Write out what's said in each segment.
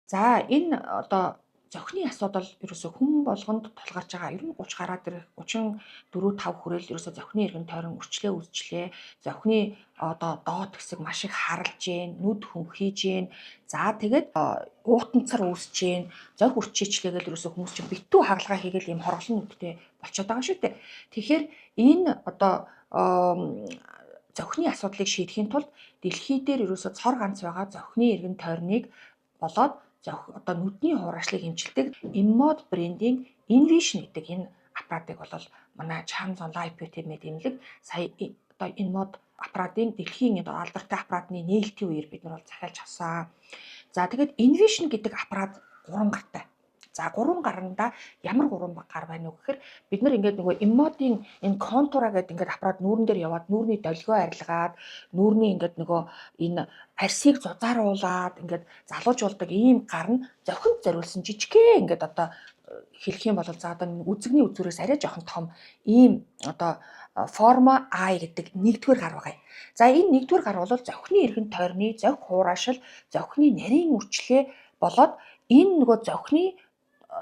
За энэ одоо зохины асуудал ерөөсө хүн болгонд тулгарч байгаа. Ер нь 30 гараад ирэх 34 5 хүрээл ерөөсө зохины эргэн тойрон өрчлөө үзчлээ. Зохины одоо доод хэсэг маш их харалж гээ, нүд хөнхийж гээ. За тэгээд уутанцар үүсэж гээ. Зохи үрчээчлээгээл ерөөсө хүмүүс чинь битүү хагалгаа хийгээл ийм хорголон нүдтэй болчиход байгаа шүү дээ. Тэгэхээр энэ одоо зохины асуудлыг шийдэхийн тулд дэлхий дээр ерөөсө цор ганц байгаа зохины эргэн тойрныг болоод одоо нүдний хуурайшлыг эмчилдэг InMode брендийн Envision гэдэг энэ аппаратыг бол манай Chanson Live Beauty мэд эмнэлэг сая одоо InMode аппаратын дэлхийн алдартай аппаратны нээлтийн үеэр бид нар бол захиалж авсан. За тэгээд Envision гэдэг аппарат 3 гартай. За 3 гаранда ямар 3 гар байна уу гэхээр бид нар ингээд нөгөө InMode-ийн энэ контура гэдэг ингээд аппарат нүүрэн дээр яваад нүүрний долгио арилгаад нүүрний ингээд нөгөө энэ арсыг зузааруулад ингээд залуужуулдаг ийм гар нь зохинд зориулсан жижигхэн ингээд одоо хэлэх юм бол за одоо үзэгний үзүүрээс арай жоохон том ийм одоо форма I гэдэг нэгдүгээр гар байгаа. За энэ нэгдүгээр гар бол зохины эргэн тойрны зохи хуурайшил, зохины нарийн үрчлээ болоод энэ нөгөө зохины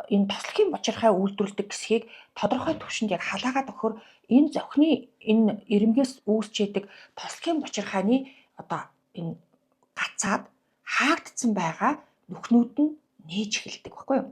энэ тослохын бочирхай үйлдвэрлэдэг хэсгийг тодорхой түвшинд яг халаагаад өгөхөр энэ зохины энэ ирэмгээс үүсчээдэг тослохын бочирхайны одоо энэ гацаад хаагдсан байгаа нүхнүүд нь нээж эхэлдэг баггүй юу.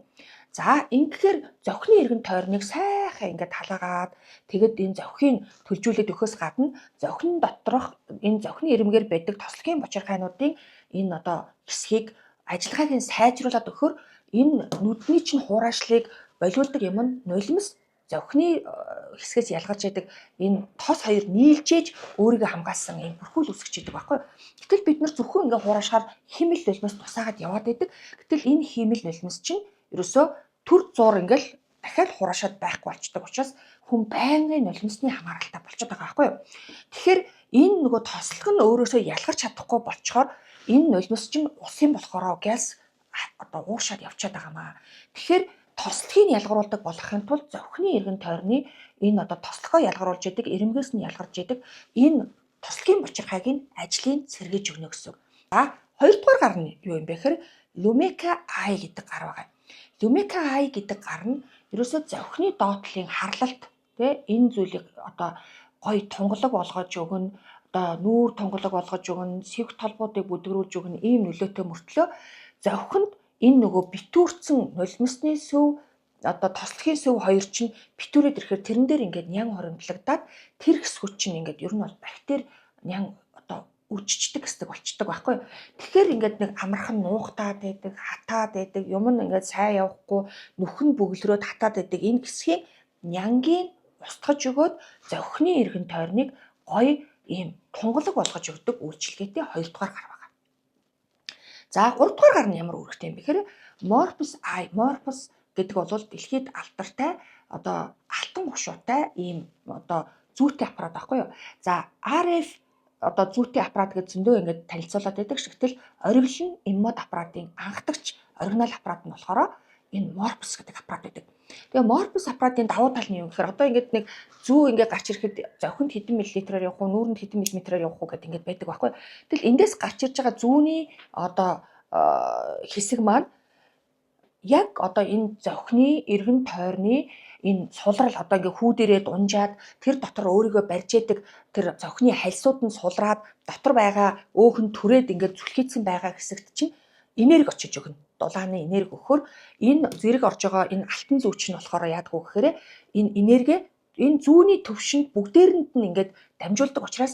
За ингэхээр зохины эргэн тойрныг сайхан ингээд халаагаад тэгэд энэ зохийг төлжүүлээд өгөхөөс гадна зохин доторх энэ зохины ирэмгээр байдаг тослохын бочирхайнуудын энэ одоо хэсгийг ажиллагааг нь сайжруулад өгөхөр энэ нүдний чинь хуурайшлыг болиулдаг юм нь нулимс зохины хэсгээс ялгарч яадаг энэ тос хоёр нийлжээж өөрийгөө хамгаалсан юм бүрхүүл үсгэж идэг байхгүй. Гэтэл бид нар зөвхөн ингээ хуурайшаар химэл нулимс тусаагаад яваад байдаг. Гэтэл энэ химэл нулимс чинь ерөөсөө төр зуур ингээл дахиад хуурайшаад байхгүй болчдөг учраас хүн байнгын нулимсны хамааралтай болчиход байгаа байхгүй юу. Тэгэхээр энэ нөгөө тослох нь өөрөөсөө ялгарч чадахгүй болчоор энэ нулимс чинь усын болохоро газ одоо уушаад явчихад байгаамаа. Тэгэхээр тослохыг ялгаруулдаг болохын тулд зохины эргэн тойрны энэ одоо тослохоо ялгаруулж яадаг, ирэмгээс нь ялгарч яадаг энэ тослохын бочирхайг нь ажлын сэргээж өгнө гэсэн. За хоёрдугаар гар нь юу юм бэ гэхээр Lumeka I гэдэг гар байгаа. Lumeka I гэдэг гар нь ерөөсөө зохины доотлын харлалт тий энэ зүйлийг одоо гоё тунгалаг болгож өгнө, одоо нүүр тунгалаг болгож өгнө, сэвх толбуудыг бүдгэрүүлж өгнө ийм нөлөөтэй мөртлөө зохинд энэ нөгөө битүүрсэн нулимсны сөв одоо тослохын сөв хоёр чинь битүүрээд ирэхээр тэрэн дээр ингээд нян хоримтлагдаад тэр хэсгүүд чинь ингээд ер нь бол бактери нян одоо үжичдэг хэсэг болчдөг байхгүй. Тэгэхээр ингээд нэг амархан нуугтаад байдаг, хатаад байдаг, юм нь ингээд сайн явахгүй, нүхэн бөглөрөөд хатаад байдаг энэ хэсгийг нянгийн устгаж өгөөд зохины эргэн тойрныг гоё ийм тунгалаг болгож өгдөг үйлчилгээтэй хоёрдугаар гар. За 3 дугаар гар нь ямар үүрэгтэй юм бэ гэхээр Morphus I. Morphus гэдэг бол дэлхийд алдартай одоо алтан гушуутай ийм одоо зүйтэй аппарат байхгүй юу. За RF одоо зүйтэй аппарат гэж зөндөө ингээд танилцуулаад байдаг шигтэл оригинал InMode аппаратын анхдагч оригинал аппарат нь болохоор энэ Morphus гэдэг аппарат байдаг. Тэгээ Morphus аппаратын давуу тал нь юу гэхээр одоо ингээд нэг зүү ингээд гарч ирэхэд зохинд хэдэн миллилитрээр явах уу, нүүрэнд хэдэн миллиметрээр явах уу гэдэг ингээд байдаг байхгүй. Тэгэл эндээс гарч ирж байгаа зүүний одоо хэсэг маань яг одоо энэ зохины эргэн тойрны энэ сулрал одоо ингээ хүүдэрээ дунжаад тэр дотор өөрийгөө барьж яадаг тэр зохины хальсууд нь сулраад дотор байгаа өөхөн түрээд ингээ зүлхийдсэн байгаа хэсэгт чинь энерги очиж өгнө. Дулааны энерги өгөхөөр энэ зэрэг орж байгаа энэ алтан зүүч нь болохоор яадаг вэ гэхээр энэ энерги энэ зүүний төвшөнд бүгдээрэнд нь ингээд дамжуулдаг учраас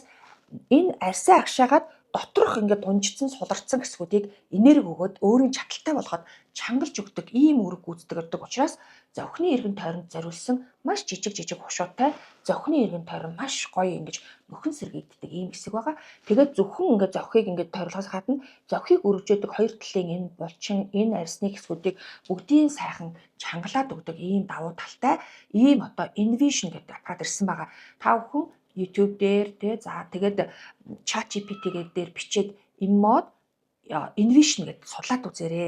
энэ арьсаа агшаагаад доторх ингээд дунжицсан суларцсан хэсгүүдийг энерги өгөөд өөрийн чадaltaй болгоод чангалж өгдөг ийм үүрэг гүйцэтгэдэг учраас зохины эргэн тойронд зориулсан маш жижиг хушуутай зохины эргэн тойрон маш гоё ингэж нөхөн сэргийгддэг ийм хэсэг байгаа. Тэгээд зөвхөн ингээд зохийг ингээд тойрлохоос гадна зохийг өргөжөөдөг хоёр талын энэ булчин энэ арьсны хэсгүүдийг бүгдийн сайхан чангалаад өгдөг ийм давуу талтай ийм одоо Envision гэдэг аппарат ирсэн байгаа. Та бүхэн YouTube дээр тий за тэгээд ChatGPT дээр бичээд InMode Envision гэдээ судлаад үзээрэй.